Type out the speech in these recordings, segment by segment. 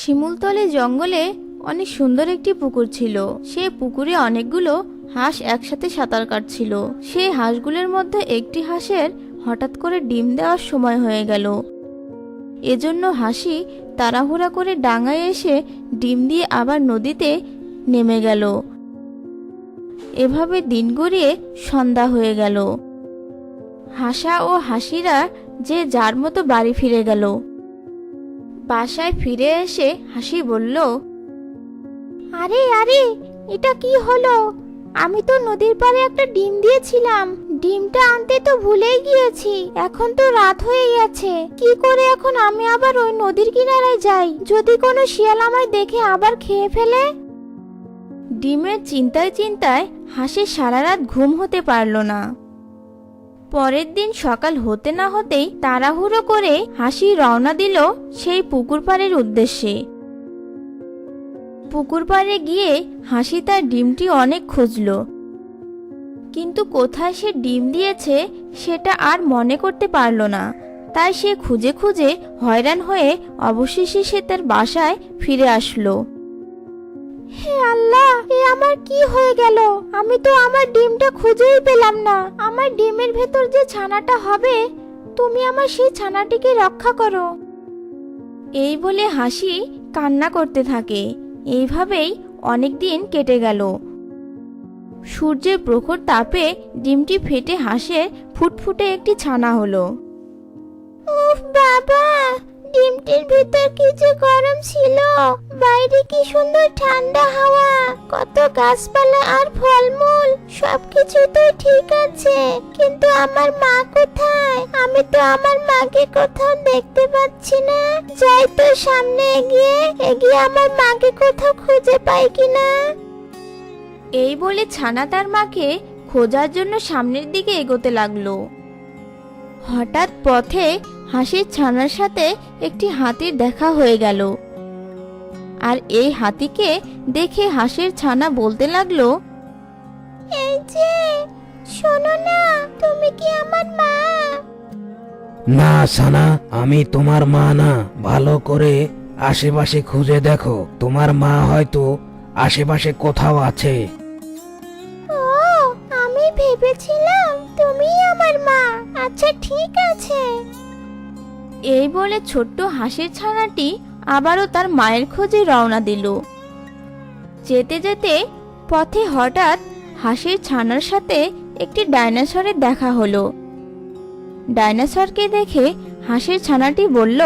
শিমুলতলি জঙ্গলে অনেক সুন্দর একটি পুকুর ছিল। সেই পুকুরে অনেকগুলো হাঁস একসাথে সাঁতার কাটছিল। সেই হাঁসগুলোর মধ্যে একটি হাঁসের হঠাৎ করে ডিম দেওয়ার সময় হয়ে গেল। এজন্য হাসি তাড়াহুড়া করে ডাঙায় এসে ডিম দিয়ে আবার নদীতে নেমে গেল। এভাবে দিন গড়িয়ে সন্ধ্যা হয়ে গেল। হাসা ও হাসিরা যে যার মতো বাড়ি ফিরে গেল। বাসায় ফিরে এসে হাসি বলল, আরে আরে, এটা কি হলো? আমি তো নদীর পাড়ে একটা ডিম দিয়েছিলাম, ডিমটা আনতে তো ভুলেই গিয়েছি। এখন তো রাত হয়ে গেছে, কি করে এখন আমি আবার ওই নদীর কিনারায় যাই? যদি কোনো শিয়াল আমায় দেখে আবার খেয়ে ফেলে। ডিমের চিন্তায় চিন্তায় হাসি সারা রাত ঘুম হতে পারল না। পরের দিন সকাল হতে না হতেই তাড়াহুড়ো করে হাসি রওনা দিল সেই পুকুর পাড়ের উদ্দেশ্যে। পুকুর পাড়ে গিয়ে হাসি তার ডিমটি অনেক খুঁজল, কিন্তু কোথায় সে ডিম দিয়েছে সেটা আর মনে করতে পারল না। তাই সে খুঁজে খুঁজে হয়রান হয়ে অবশেষে সে তার বাসায় ফিরে আসলো। হে আল্লাহ, এ আমার কি হয়ে গেল? আমি তো আমার ডিমটা খুঁজেই পেলাম না। আমার ডিমের ভেতর যে ছানাটা হবে, তুমি আমার সেই ছানাটিকে রক্ষা করো। এই বলে হাসি কান্না করতে থাকে। এইভাবেই অনেক দিন কেটে গেল। সূর্যের প্রখর তাপে ডিমটি ফেটে হাঁসের ফুটফুটে একটি ছানা হলো। উফ বাবা, ডিমটির ভিতর কি যে গরম ছিল! বাইরে কি সুন্দর ঠান্ডা হাওয়া, কত গাছপালা আর ফলমূল, সবকিছু তো ঠিক আছে, কিন্তু আমার মা কোথায়? আমি তো আমার মাকে কোথাও দেখতে পাচ্ছি না। যাই তো সামনে এগিয়ে এগিয়ে আমার মাকে কোথাও খুঁজে পাই কিনা। এই বলে ছানা তার মাকে খোঁজার জন্য সামনের দিকে এগোতে লাগলো। হঠাৎ পথে হাসির ছানার সাথে একটি হাতির দেখা হয়ে গেল। আর এই হাতিকে দেখে হাসির ছানা বলতে লাগলো, এই যে, শোনো না, তুমি কি আমার মা? না ছানা, আমি তোমার মা না। ভালো করে আশেপাশে খুঁজে দেখো, তোমার মা হয়তো আশেপাশে কোথাও আছে। ও, আমি ভেবেছিলাম তুমিই আমার মা। আচ্ছা ঠিক আছে। এই বলে ছোট্ট হাসির ছানাটি আবারও তার মায়ের খোঁজে রওনা দিল। যেতে যেতে পথে হঠাৎ হাসির ছানার সাথে একটি ডাইনোসরের দেখা হলো। ডাইনোসরকে দেখে হাসির ছানাটি বলল,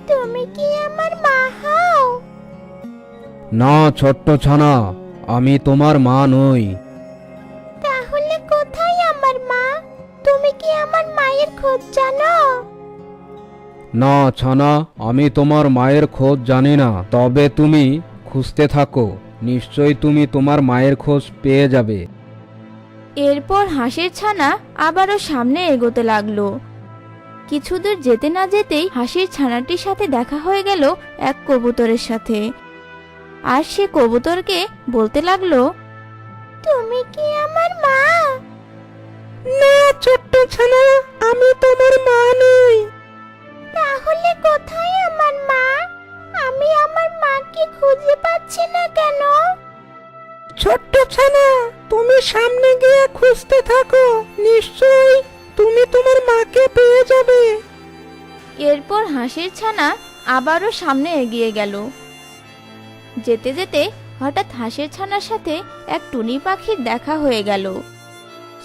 তুমি কি আমার মা হও? না ছোট্ট ছানা, আমি তোমার মা নই। তাহলে কোথায় আমার মা? তুমি কি আমার মায়ের খোঁজ জানো? না ছানা, আমি তোমার মায়ের খোঁজ জানি না, তবে তুমি খুঁজতে থাকো, নিশ্চয়ই তুমি তোমার মায়ের খোঁজ পেয়ে যাবে। এরপর হাসির ছানা আবারও সামনে এগোতে লাগলো। কিছুদূর যেতে না যেতেই হাসির ছানাটির সাথে দেখা হয়ে গেল এক কবুতরের সাথে। আর সে কবুতরকে বলতে লাগলো, তুমি কি আমার মা? না ছোট্ট ছানা, আমি তোমার মা নই। তাহলে কোথায় আমার মা? আমি আমার মাকে খুঁজে পাচ্ছি না কেন? ছোট্ট ছানা, তুমি সামনে গিয়ে খুঁজতে থাকো, নিশ্চয়ই তুমি তোমার মাকে পেয়ে যাবে। এরপর হাসির ছানা আবারও সামনে এগিয়ে গেল। যেতে যেতে হঠাৎ হাসির ছানার সাথে এক টুনি পাখির দেখা হয়ে গেল।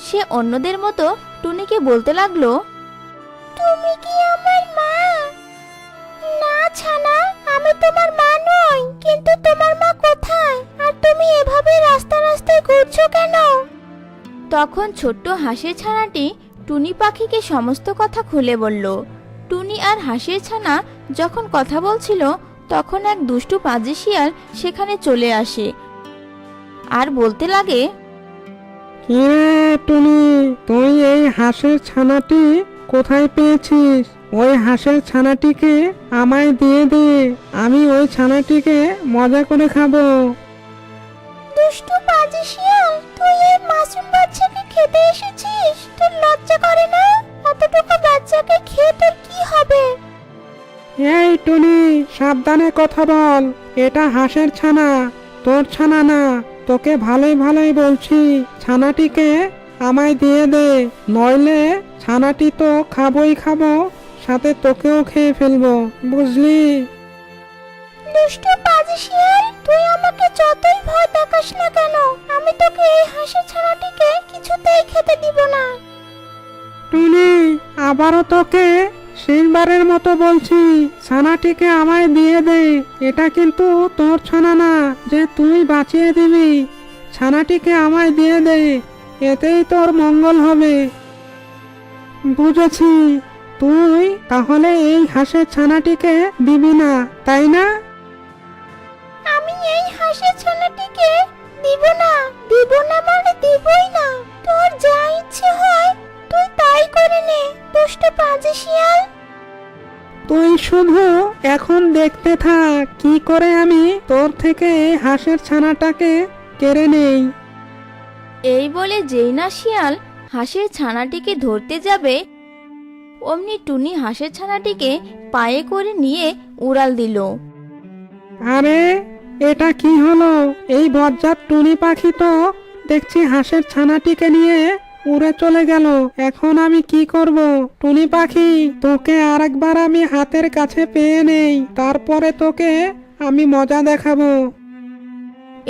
সে অন্যদের মতো টুনিকে বলতে লাগলো, তুমি কি আমার মা? না ছানা, আমি তোমার মা নই। কিন্তু তোমার মা কোথায়? আর তুমি এভাবে রাস্তা রাস্তায় ঘুরছো কেন? তখন ছোট্ট হাসির ছানাটি টুনি পাখিকে সমস্ত কথা খুলে বলল। টুনি আর হাসির ছানা যখন কথা বলছিল তখন এক দুষ্টু পাজি শিয়াল সেখানে চলে আসে আর বলতে লাগে, কিরে টুনি, তুই এই হাঁসের ছানাটি কোথায় পেয়েছিস? ওই হাঁসের ছানাটিকে আমায় দিয়ে দে, আমি ওই ছানাটিকে মজা করে খাবো। দুষ্টু পাজি শিয়াল, তুই এই মাসুম বাচ্চাকে খেতে এসেছিস? তোর লজ্জা করে না? এতটুকু বাচ্চাকে খেয়ে তোর কি হবে? এই টুনি, সাবধানে কথা বল। এটা হাঁসের ছানা, তোর ছানা না। তোকে ভালোই ভালোই বলছি, ছানাটিকে আমায় দিয়ে দে, নইলে ছানাটি তো খাবোই খাবো, সাথে তোকেও খেয়ে ফেলবো, বুঝলি? দুষ্টু পাজি শিয়াল, তুই আমাকে যতই ভয় দেখাস না কেন, আমি তোকে এই হাঁসের ছানাটিকে কিছুতেই খেতে দিব না। টুনি, আবারও তোকে শেষবারের মতো বলছি, ছানাটিকে আমায় দিয়ে দে। এটা কিন্তু তোর ছানা না যে তুই বাঁচিয়ে দিবি। ছানাটিকে আমায় দিয়ে দে, এতেই তোর মঙ্গল হবে। বুঝেছি, তুই তাহলে এই হাঁসের ছানাটিকে দিবি না, তাই না? আমি এই হাঁসের ছানাটিকে দিব না মানে দিবই না। তোর যা ইচ্ছে হয় তুই তাই করে নে, দুষ্টু পাজি শিয়াল। তুই শুধু এখন দেখতে থাক কি করে আমি তোর থেকে এই হাঁসের ছানাটাকে কেড়ে নেই। এই বলে যেই না শিয়াল হাঁসের ছানাটিকে ধরতে যাবে, অমনি টুনি হাঁসের ছানাটিকে পায়ে করে নিয়ে উড়াল দিল। আরে, এটা কি হলো? এই বজ্জাত টুনি পাখি তো দেখছি হাঁসের ছানাটিকে নিয়ে উড়ে চলে গেল। এখন আমি কি করব? টুনি পাখি, তোকে আরেকবার আমি হাতের কাছে পেয়ে নেই, তারপরে তোকে আমি মজা দেখাবো।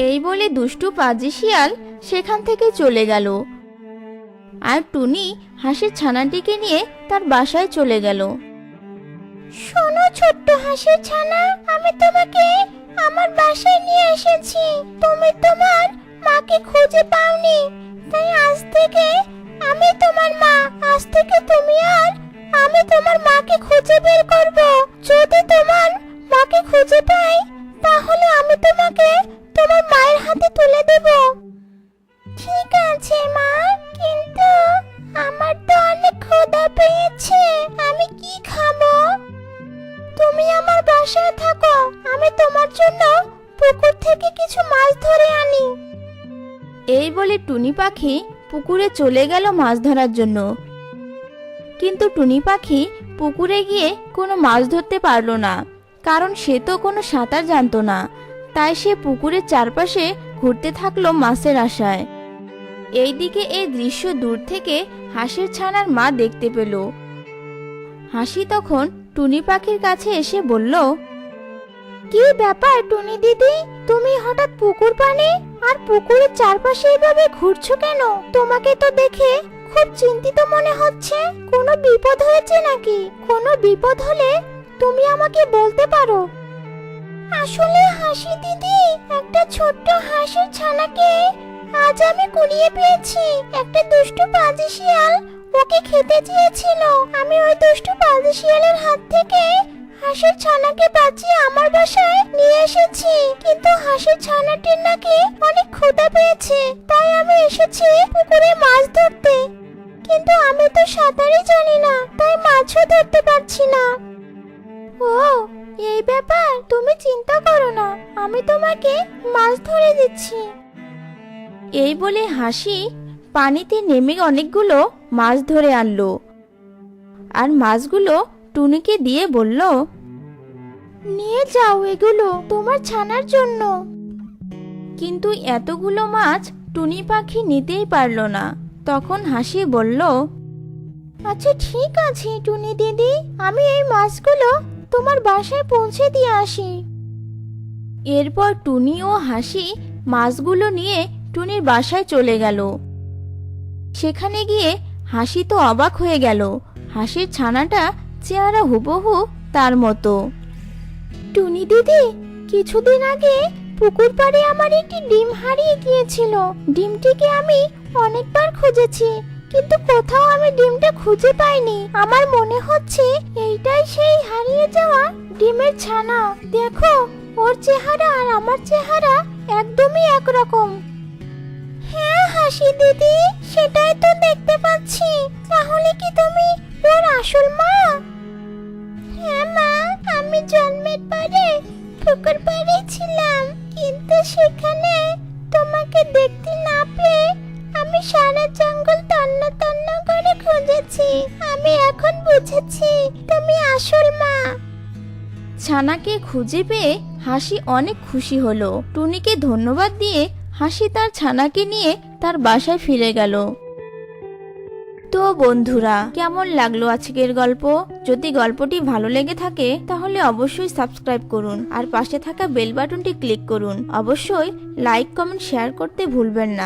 এই বলে দুষ্টু পাজি শিয়াল সেখান থেকে চলে গেল, আর টুনি হাঁসের ছানাটিকে নিয়ে তার বাসায় চলে গেল। শোনো ছোট্ট হাঁসের ছানা, আমি তোমাকে আমার বাসায় নিয়ে এসেছি। তুমি তোমার মাকে খুঁজে পাওনি, তাই আজ থেকে আমি তোমার মা। আজ থেকে তুমি আর আমি তোমার মাকে খুঁজে বের করব। যদি তোমার মাকে খুঁজে পাই, তাহলে আমি তোমাকে তোমার মায়ের হাতে তুলে দেব। ঠিক আছে মা, কিন্তু আমার তো অনেক ক্ষুধা পেয়েছে, আমি কি খাবো? তুমি আমার বাসায় থাকো, আমি তোমার জন্য পুকুর থেকে কিছু মাছ ধরে আনি। এই বলে টুনি পাখি পুকুরে চলে গেল মাছ ধরার জন্য। কিন্তু টুনি পাখি পুকুরে গিয়ে কোনো মাছ ধরতে পারলো না, কারণ সে তো কোনো সাঁতার জানতো না। তাই সে পুকুরের চারপাশে ঘুরতে থাকলো মাছের আশায়। এইদিকে এই দৃশ্য দূর থেকে হাঁসের ছানার মা দেখতে পেল। হাসি তখন টুনি পাখির কাছে এসে বলল, কি ব্যাপার টুনি দিদি, তুমি হঠাৎ পুকুর পানে আর পুকুরের চারপাশে এভাবে ঘুরছো কেন? তোমাকে তো দেখে খুব চিন্তিত মনে হচ্ছে। কোনো বিপদ হয়েছে নাকি? কোনো বিপদ হলে তুমি আমাকে বলতে পারো। আসলে হাসি দিদি, একটা ছোট্ট হাঁসের ছানাকে আজ আমি কুড়িয়ে পেয়েছি। একটা দুষ্টু পাজি শিয়াল ওকে খেতে চেয়েছিল। আমি ওই দুষ্টু পাজি শিয়ালের হাত থেকে হাঁসের ছানাকে বাঁচিয়ে আমার বাসায় নিয়ে এসেছি। কিন্তু হাঁসের ছানাটির নাকি অনেক ক্ষুধা পেয়েছে, তাই আমি এসেছি পুকুরে মাছ ধরতে। কিন্তু আমি তো সাঁতারই জানি না, তাই মাছও ধরতে পারছি না। ও, এই ব্যাপার, তুমি চিন্তা করো না, আমি তোমাকে মাছ ধরে দিচ্ছি। এই বলে হাসি পানিতে নেমে অনেকগুলো মাছ ধরে আনলো, আর মাছগুলো টুনিকে দিয়ে বলল, নিয়ে যাও, এগুলো তোমার ছানার জন্য। কিন্তু এতগুলো মাছ টুনি পাখি নিতেই পারল না। তখন হাসি বলল, আচ্ছা ঠিক আছে টুনি দিদি, আমি এই মাছগুলো তোমার বাসায় পৌঁছে দিয়ে আসি। এরপর টুনি ও হাসি মাছগুলো নিয়ে টুনির বাসায় চলে গেল। সেখানে গিয়ে হাসি তো অবাক হয়ে গেল, হাসির ছানাটা চেহারা হুবহু তার মতো। টুনি দিদি, কিছুদিন আগে পুকুর পাড়ে আমার একটি ডিম হারিয়ে গিয়েছিল। ডিমটিকে আমি অনেকবার খুঁজেছি, কিন্তু কোথাও আমি ডিমটা খুঁজে পাইনি। আমার মনে হচ্ছে এইটাই সেই হারিয়ে যাওয়া ডিমের ছানা। দেখো, ওর চেহারা আর আমার চেহারা একদমই একরকম। হ্যাঁ হাসি দিদি, সেটাই তো দেখতে পাচ্ছি। তাহলে কি তুমি ওর আসল মা? হ্যাঁ মা, আমি জন্মের পরে পুকুর পাড়ে ছিলাম, কিন্তু সেখানে তোমাকে দেখতে না পেয়ে আমি সারা জঙ্গল তন্ন তন্ন করে খুঁজেছি। আমি এখন বুঝেছি তুমি আসল মা। ছানাকে খুঁজে পেয়ে হাসি অনেক খুশি হলো। টুনিকে ধন্যবাদ দিয়ে হাসি তার ছানাকে নিয়ে তার বাসায় ফিরে গেল। তো বন্ধুরা, কেমন লাগলো আজকের গল্প? যদি গল্পটি ভালো লেগে থাকে তাহলে অবশ্যই সাবস্ক্রাইব করুন আর পাশে থাকা বেল বাটনটি ক্লিক করুন। অবশ্যই লাইক, কমেন্ট, শেয়ার করতে ভুলবেন না।